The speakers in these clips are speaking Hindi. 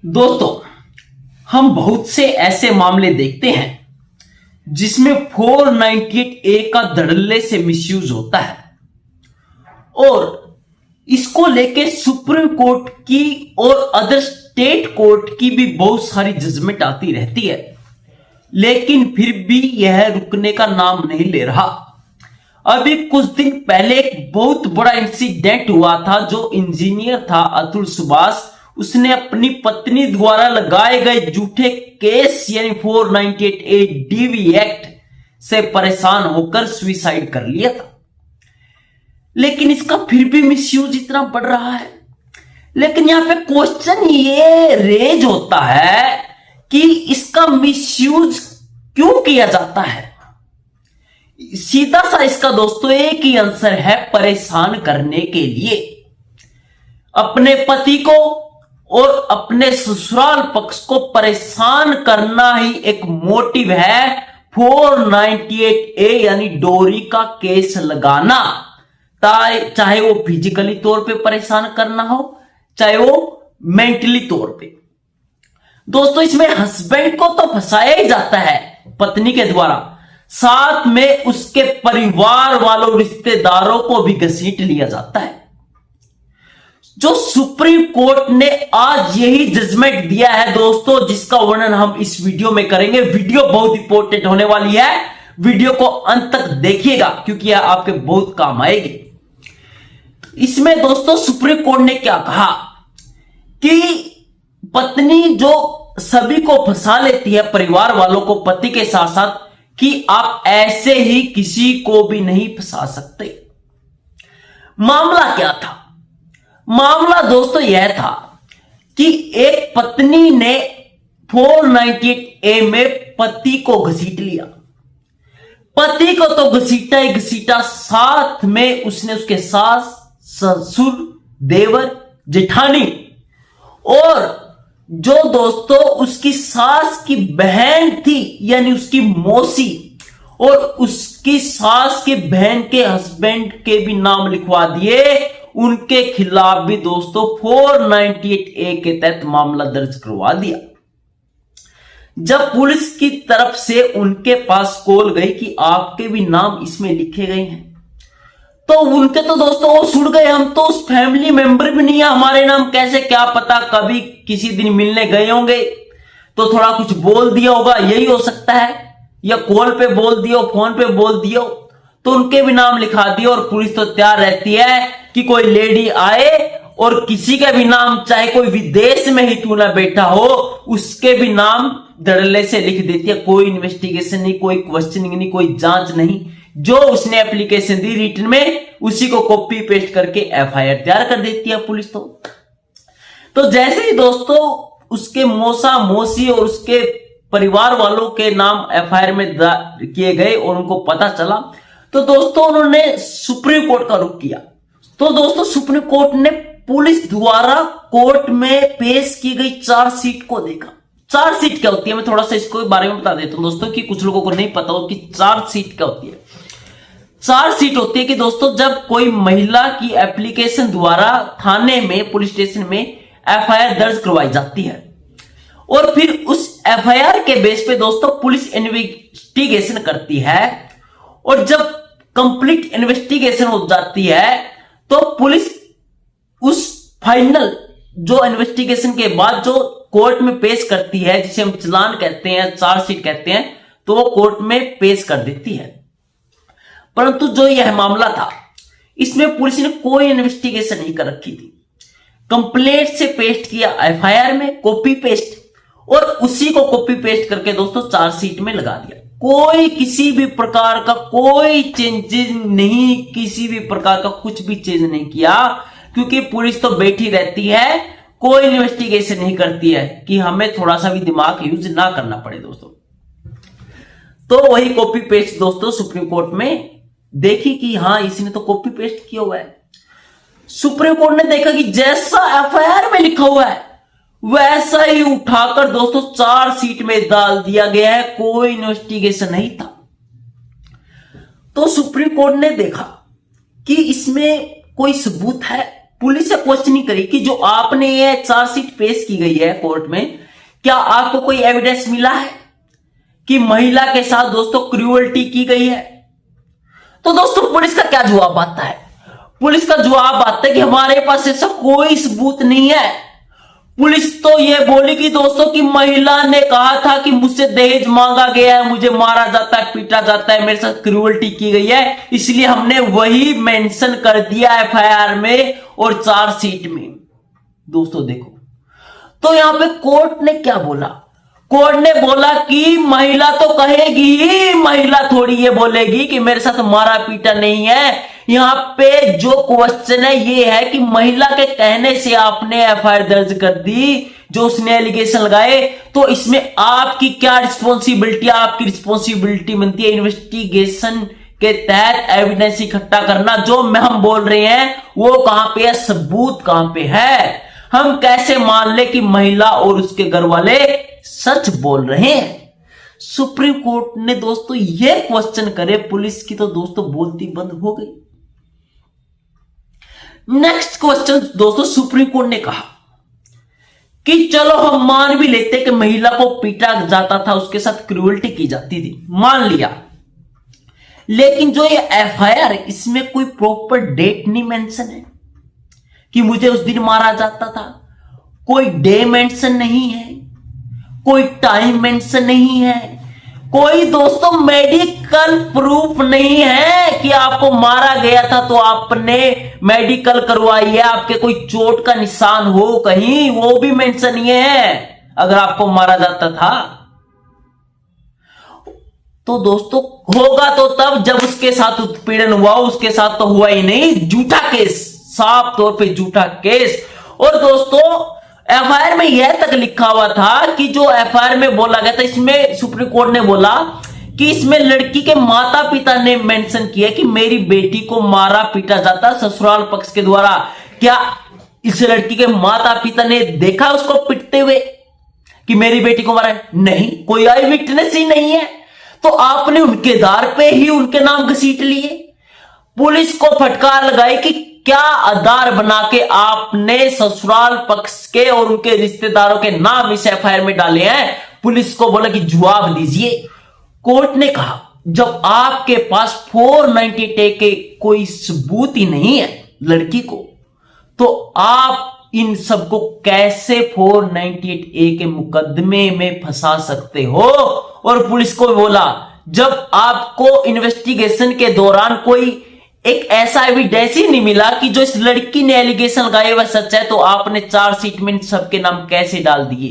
दोस्तों, हम बहुत से ऐसे मामले देखते हैं जिसमें 498A का धड़ल्ले से मिसयूज होता है और इसको लेके सुप्रीम कोर्ट की और अदर स्टेट कोर्ट की भी बहुत सारी जजमेंट आती रहती है, लेकिन फिर भी यह रुकने का नाम नहीं ले रहा। अभी कुछ दिन पहले एक बहुत बड़ा इंसिडेंट हुआ था। जो इंजीनियर था अतुल सुभाष, उसने अपनी पत्नी द्वारा लगाए गए झूठे केस यानी 498A डीवी एक्ट से परेशान होकर सुसाइड कर लिया था, लेकिन इसका फिर भी मिसयूज इतना बढ़ रहा है। लेकिन यहां पे क्वेश्चन ये रेज होता है कि इसका मिसयूज क्यों किया जाता है। सीधा सा इसका दोस्तों एक ही आंसर है, परेशान करने के लिए। अपने पति को और अपने ससुराल पक्ष को परेशान करना ही एक मोटिव है 498A यानी डोरी का केस लगाना। चाहे वो फिजिकली तौर पे परेशान करना हो, चाहे वो मेंटली तौर पे। दोस्तों, इसमें हस्बैंड को तो फंसाया ही जाता है पत्नी के द्वारा, साथ में उसके परिवार वालों रिश्तेदारों को भी घसीट लिया जाता है। जो सुप्रीम कोर्ट ने आज यही जजमेंट दिया है दोस्तों, जिसका वर्णन हम इस वीडियो में करेंगे। वीडियो बहुत इंपॉर्टेंट होने वाली है, वीडियो को अंत तक देखिएगा क्योंकि यह आपके बहुत काम आएगी। इसमें दोस्तों सुप्रीम कोर्ट ने क्या कहा कि पत्नी जो सभी को फंसा लेती है, परिवार वालों को पति के साथ साथ, कि आप ऐसे ही किसी को भी नहीं फंसा सकते। मामला क्या था? मामला दोस्तों यह था कि एक पत्नी ने 498A में पति को घसीट लिया। पति को तो घसीटा ही घसीटा, साथ में उसने उसके सास, ससुर, देवर, जेठानी और जो दोस्तों उसकी सास की बहन थी यानी उसकी मौसी, और उसकी सास की बहन के हस्बैंड के भी नाम लिखवा दिए। उनके खिलाफ भी दोस्तों 498A के तहत मामला दर्ज करवा दिया। जब पुलिस की तरफ से उनके पास कॉल गई कि आपके भी नाम इसमें लिखे गए हैं, तो उनके तो दोस्तों वो सुन गए, हम तो उस फैमिली मेंबर भी नहीं है, हमारे नाम कैसे, क्या पता कभी किसी दिन मिलने गए होंगे तो थोड़ा कुछ बोल दिया होगा, यही हो सकता है, या कॉल पे बोल दियो, फोन पे बोल दियो, तो उनके भी नाम लिखा दिए। और पुलिस तो तैयार रहती है कि कोई लेडी आए और किसी का भी नाम, चाहे कोई विदेश में ही क्यों ना बैठा हो, उसके भी नाम धड़ल्ले से लिख देती है। कोई इन्वेस्टिगेशन नहीं, कोई क्वेश्चनिंग नहीं, कोई जांच नहीं। जो उसने एप्लीकेशन दी रिटन में, उसी को कॉपी पेस्ट करके FIR तैयार कर देती है पुलिस। तो जैसे ही दोस्तों उसके मौसा, मौसी और उसके परिवार वालों के नाम FIR में किए गए और उनको पता चला, तो दोस्तों उन्होंने सुप्रीम कोर्ट का रुख किया। तो दोस्तों सुप्रीम कोर्ट ने पुलिस द्वारा कोर्ट में पेश की गई चार्जशीट को देखा। चार्जशीट क्या होती है, मैं थोड़ा सा इसको बारे में बता देता हूं दोस्तों, कि कुछ लोगों को नहीं पता हो कि चार्जशीट क्या होती है। चार्जशीट होती है कि दोस्तों जब कोई महिला की एप्लीकेशन द्वारा थाने में, पुलिस स्टेशन में FIR दर्ज करवाई जाती है और फिर उस FIR के बेस पे दोस्तों पुलिस इन्वेस्टिगेशन करती है, और जब कंप्लीट इन्वेस्टिगेशन हो जाती है तो पुलिस उस फाइनल जो इन्वेस्टिगेशन के बाद जो कोर्ट में पेश करती है, जिसे हम चालान कहते हैं, चार्जशीट कहते हैं, तो वो कोर्ट में पेश कर देती है। परंतु जो यह मामला था, इसमें पुलिस ने कोई इन्वेस्टिगेशन नहीं कर रखी थी। कंप्लेंट से पेस्ट किया FIR में, कॉपी पेस्ट, और उसी को कॉपी पेस्ट करके दोस्तों चार्जशीट में लगा दिया। कोई किसी भी प्रकार का कोई चेंजेस नहीं, किसी भी प्रकार का कुछ भी चेंज नहीं किया, क्योंकि पुलिस तो बैठी रहती है, कोई इन्वेस्टिगेशन नहीं करती है कि हमें थोड़ा सा भी दिमाग यूज ना करना पड़े दोस्तों। तो वही कॉपी पेस्ट दोस्तों सुप्रीम कोर्ट में देखी कि हाँ इसने तो कॉपी पेस्ट किया हुआ है। सुप्रीम कोर्ट ने देखा कि जैसा FIR में लिखा हुआ है वैसा ही उठाकर दोस्तों चार्जशीट में डाल दिया गया है, कोई इन्वेस्टिगेशन नहीं था। तो सुप्रीम कोर्ट ने देखा कि इसमें कोई सबूत है, पुलिस से क्वेश्चनिंग करी कि जो आपने ये चार्जशीट पेश की गई है कोर्ट में, क्या आपको कोई एविडेंस मिला है कि महिला के साथ दोस्तों क्रूअल्टी की गई है? तो दोस्तों पुलिस का क्या जवाब आता है? पुलिस का जवाब आता है कि हमारे पास ऐसा कोई सबूत नहीं है। पुलिस तो यह बोली कि दोस्तों कि महिला ने कहा था कि मुझसे दहेज मांगा गया है, मुझे मारा जाता है, पीटा जाता है, मेरे साथ क्रूअल्टी की गई है, इसलिए हमने वही मेंशन कर दिया एफआईआर में और चार्जशीट में। दोस्तों देखो, तो यहां पे कोर्ट ने क्या बोला? कोर्ट ने बोला कि महिला तो कहेगी ही, महिला थोड़ी ये बोलेगी कि मेरे साथ मारा पीटा नहीं है। यहां पे जो क्वेश्चन है ये है कि महिला के कहने से आपने एफआईआर दर्ज कर दी, जो उसने एलिगेशन लगाए, तो इसमें आपकी क्या रिस्पॉन्सिबिलिटी? आपकी रिस्पॉन्सिबिलिटी बनती है इन्वेस्टिगेशन के तहत एविडेंस इकट्ठा करना। जो हम बोल रहे हैं वो कहां पे है, सबूत कहां पे है? हम कैसे मान ले कि महिला और उसके घर वाले सच बोल रहे हैं? सुप्रीम कोर्ट ने दोस्तों यह क्वेश्चन करे, पुलिस की तो दोस्तों बोलती बंद हो गई। नेक्स्ट क्वेश्चन दोस्तों, सुप्रीम कोर्ट ने कहा कि चलो हम मान भी लेते कि महिला को पीटा जाता था, उसके साथ क्रूअल्टी की जाती थी, मान लिया, लेकिन जो ये एफआईआर है इसमें कोई प्रॉपर डेट नहीं मेंशन है कि मुझे उस दिन मारा जाता था। कोई डे मेंशन नहीं है, कोई टाइम मेंशन नहीं है, कोई दोस्तों मेडिकल प्रूफ नहीं है कि आपको मारा गया था तो आपने मेडिकल करवाई है, आपके कोई चोट का निशान हो कहीं, वो भी मेंशन नहीं है अगर आपको मारा जाता था। तो दोस्तों होगा तो तब जब उसके साथ उत्पीड़न हुआ, उसके साथ तो हुआ ही नहीं। झूठा केस, साफ तौर पे झूठा केस। और दोस्तों एफआईआर में यह तक लिखा हुआ था कि जो एफआईआर में बोला गया था, इसमें सुप्रीम कोर्ट ने बोला कि इसमें लड़की के माता पिता ने मेंशन किया कि मेरी बेटी को मारा पीटा जाता ससुराल पक्ष के द्वारा। क्या इस लड़की के माता पिता ने देखा उसको पिटते हुए कि मेरी बेटी को मारा? नहीं, कोई आई विटनेस ही नहीं है। तो आपने उनके आधार पे ही उनके नाम घसीट लिए। पुलिस को फटकार लगाई कि क्या आधार बना के आपने ससुराल पक्ष के और उनके रिश्तेदारों के नाम इस एफआईआर में डाले हैं? पुलिस को बोला कि जवाब दीजिए। कोर्ट ने कहा जब आपके पास 498 के कोई सबूत ही नहीं है लड़की को, तो आप इन सबको कैसे 498A के मुकदमे में फंसा सकते हो? और पुलिस को बोला जब आपको इन्वेस्टिगेशन के दौरान कोई एक ऐसा एविडेंस ही नहीं मिला कि जो इस लड़की ने एलिगेशन लगाया वह सच है, तो आपने चार्जशीट में सबके नाम कैसे डाल दिए?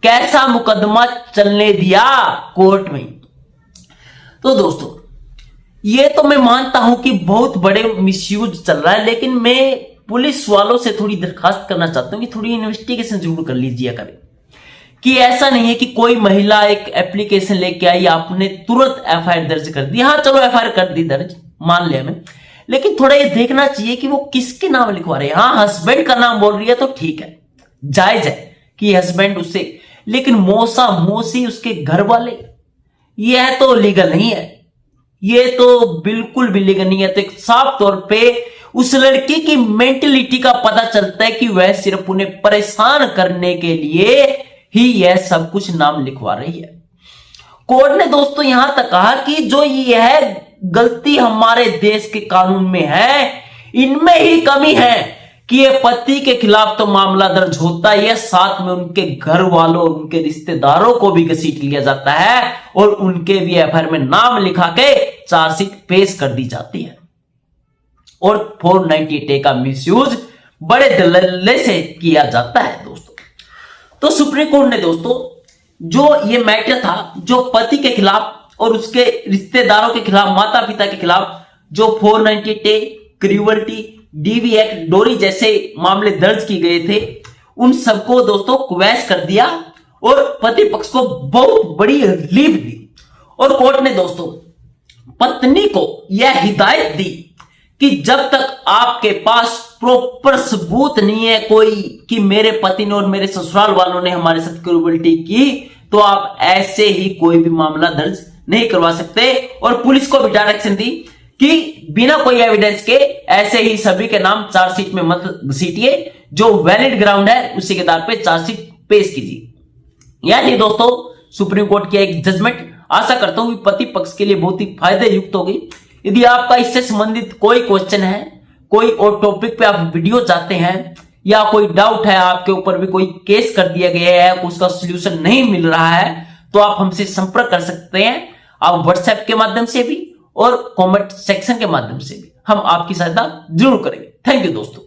कैसा मुकदमा चलने दिया कोर्ट में? तो दोस्तों ये तो मैं मानता हूं कि बहुत बड़े मिसयूज चल रहा है, लेकिन मैं पुलिस वालों से थोड़ी दरखास्त करना चाहता हूं कि थोड़ी इन्वेस्टिगेशन जरूर कर लीजिए करें, कि ऐसा नहीं है कि कोई महिला एक एप्लीकेशन लेके आई, आपने तुरंत एफआईआर दर्ज कर दी। हाँ चलो एफआईआर कर दी दर्ज, मान लिया मैं, लेकिन थोड़ा ये देखना चाहिए कि वो किसके नाम लिखवा रहे हैं। हाँ हस्बैंड का नाम बोल रही है तो ठीक है, जायज है कि हस्बैंड उससे, लेकिन मौसा मौसी उसके घर वाले, यह तो लीगल नहीं है, ये तो बिल्कुल भी लीगल नहीं है। तो एक साफ तौर पे उस लड़की की मेंटेलिटी का पता चलता है कि वह सिर्फ उन्हें परेशान करने के लिए ही यह सब कुछ नाम लिखवा रही है। कोर्ट ने दोस्तों यहां तक कहा कि जो यह गलती हमारे देश के कानून में है, इनमें ही कमी है कि ये पति के खिलाफ तो मामला दर्ज होता है, साथ में उनके घर वालों और उनके रिश्तेदारों को भी घसीट लिया जाता है और उनके भी एफआईआर में नाम लिखा के चार्जशीट पेश कर दी जाती है। और 498A का मिसयूज बड़े दलदले से किया जाता है दोस्तों। तो सुप्रीम कोर्ट ने दोस्तों जो ये मैटर था, जो पति के खिलाफ और उसके रिश्तेदारों के खिलाफ, माता पिता के खिलाफ जो 498A, क्रूअल्टी, डीवी एक्ट, डोरी जैसे मामले दर्ज किए गए थे, उन सबको दोस्तों क्वैश कर दिया और पति पक्ष को बहुत बड़ी रिलीफ दी। और कोर्ट ने दोस्तों पत्नी को यह हिदायत दी कि जब तक आपके पास प्रॉपर सबूत नहीं है कोई कि मेरे पति ने और मेरे ससुराल वालों ने हमारे साथ क्रूअल्टी की, तो आप ऐसे ही कोई भी मामला दर्ज नहीं करवा सकते। और पुलिस को भी डायरेक्शन दी कि बिना कोई एविडेंस के ऐसे ही सभी के नाम चार्जशीट में मत घसीटिए, जो वैलिड ग्राउंड है उसी के आधार पर चार्जशीट पेश कीजिए। यानी दोस्तों सुप्रीम कोर्ट की एक जजमेंट आशा करता हूं कि पति पक्ष के लिए बहुत ही फायदे युक्त होगी। यदि आपका इससे संबंधित कोई क्वेश्चन है, कोई और टॉपिक पे आप वीडियो चाहते हैं, या कोई डाउट है, आपके ऊपर भी कोई केस कर दिया गया है, उसका सोल्यूशन नहीं मिल रहा है, तो आप हमसे संपर्क कर सकते हैं। आप व्हाट्सएप के माध्यम से भी और कमेंट सेक्शन के माध्यम से भी हम आपकी सहायता जरूर करेंगे। थैंक यू दोस्तों।